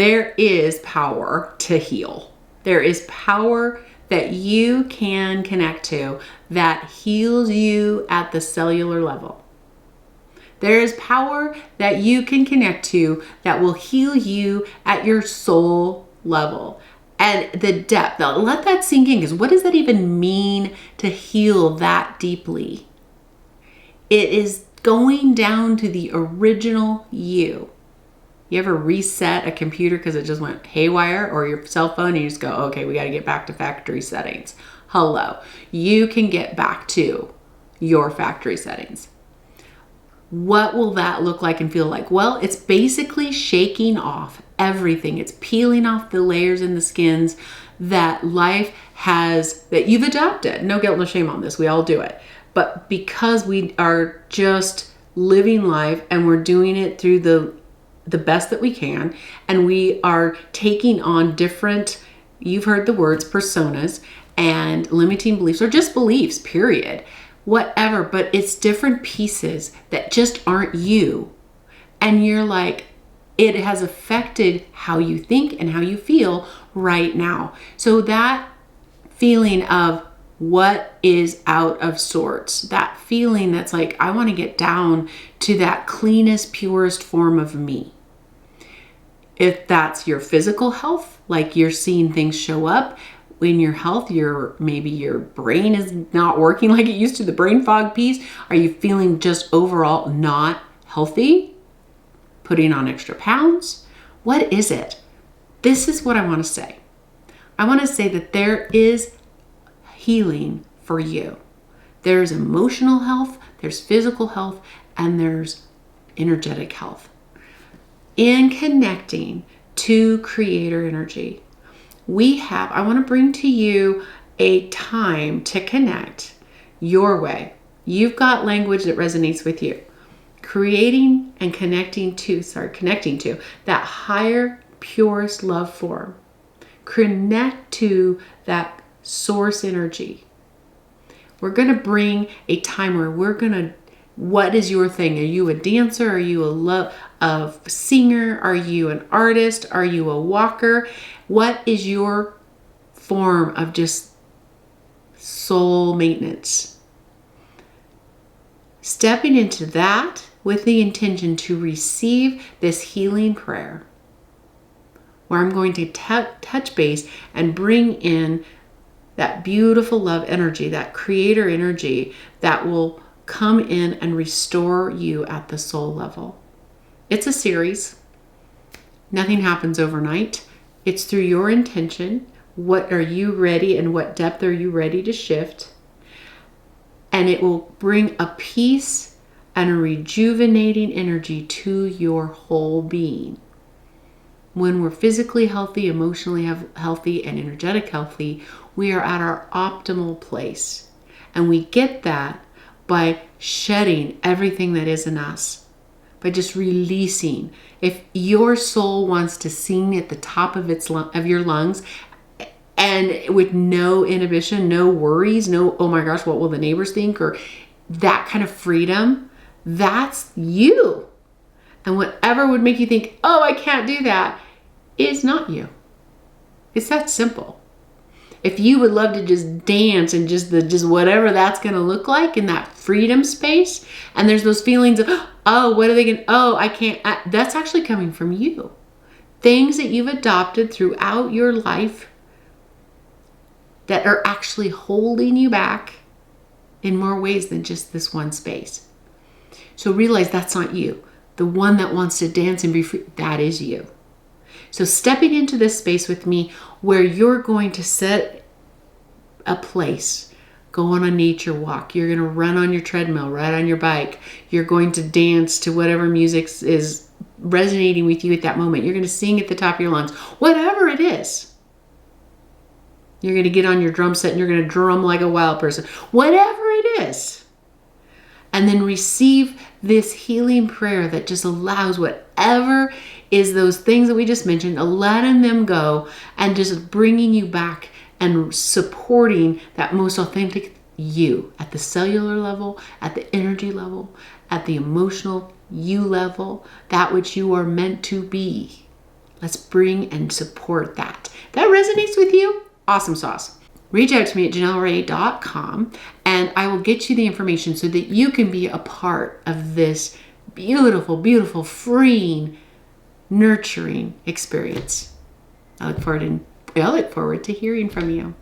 there is power to heal. There is power that you can connect to that heals you at the cellular level. There is power that you can connect to that will heal you at your soul level. And the depth, now let that sink in, because what does that even mean to heal that deeply? It is going down to the original you. You ever reset a computer because it just went haywire, or your cell phone and you just go, okay, we got to get back to factory settings. Hello. You can get back to your factory settings. What will that look like and feel like? Well, it's basically shaking off everything. It's peeling off the layers in the skins that life has, that you've adopted. No guilt, no shame on this. We all do it. But because we are just living life and we're doing it through the best that we can, and we are taking on different, you've heard the words, personas and limiting beliefs, or just beliefs, period, whatever, but it's different pieces that just aren't you. And you're like, it has affected how you think and how you feel right now. So that feeling of what is out of sorts, that feeling that's like, I want to get down to that cleanest, purest form of me. If that's your physical health, like you're seeing things show up in your health, maybe your brain is not working like it used to, the brain fog piece. Are you feeling just overall not healthy? Putting on extra pounds? What is it? This is what I want to say. I want to say that there is healing for you. There's emotional health, there's physical health, and there's energetic health. In connecting to creator energy, I want to bring to you a time to connect your way. You've got language that resonates with you. Creating and connecting to that higher, purest love form. Connect to that source energy. We're going to bring a time where what is your thing? Are you a dancer? Are you a singer? Are you an artist? Are you a walker? What is your form of just soul maintenance? Stepping into that with the intention to receive this healing prayer, where I'm going to touch base and bring in that beautiful love energy, that creator energy that will come in and restore you at the soul level. It's a series. Nothing happens overnight. It's through your intention. What are you ready, and what depth are you ready to shift? And it will bring a peace and a rejuvenating energy to your whole being. When we're physically healthy, emotionally healthy, and energetic healthy, we are at our optimal place. And we get that by shedding everything that isn't us, by just releasing. If your soul wants to sing at the top of your lungs, and with no inhibition, no worries, no, oh my gosh, what will the neighbors think, or that kind of freedom, that's you. And whatever would make you think, oh, I can't do that, is not you. It's that simple. If you would love to just dance and just whatever that's going to look like in that freedom space, and there's those feelings of, oh, what are they going to, oh, I can't, that's actually coming from you. Things that you've adopted throughout your life that are actually holding you back in more ways than just this one space. So realize that's not you. The one that wants to dance and be free, that is you. So stepping into this space with me where you're going to set a place, go on a nature walk, you're going to run on your treadmill, ride on your bike, you're going to dance to whatever music is resonating with you at that moment, you're going to sing at the top of your lungs, whatever it is. You're going to get on your drum set and you're going to drum like a wild person, whatever it is. And then receive this healing prayer that just allows whatever is those things that we just mentioned, letting them go and just bringing you back and supporting that most authentic you at the cellular level, at the energy level, at the emotional you level, that which you are meant to be. Let's bring and support that. That resonates with you? Awesome sauce. Reach out to me at janellrae.com and I will get you the information so that you can be a part of this beautiful, beautiful, freeing, nurturing experience. I look forward to hearing from you.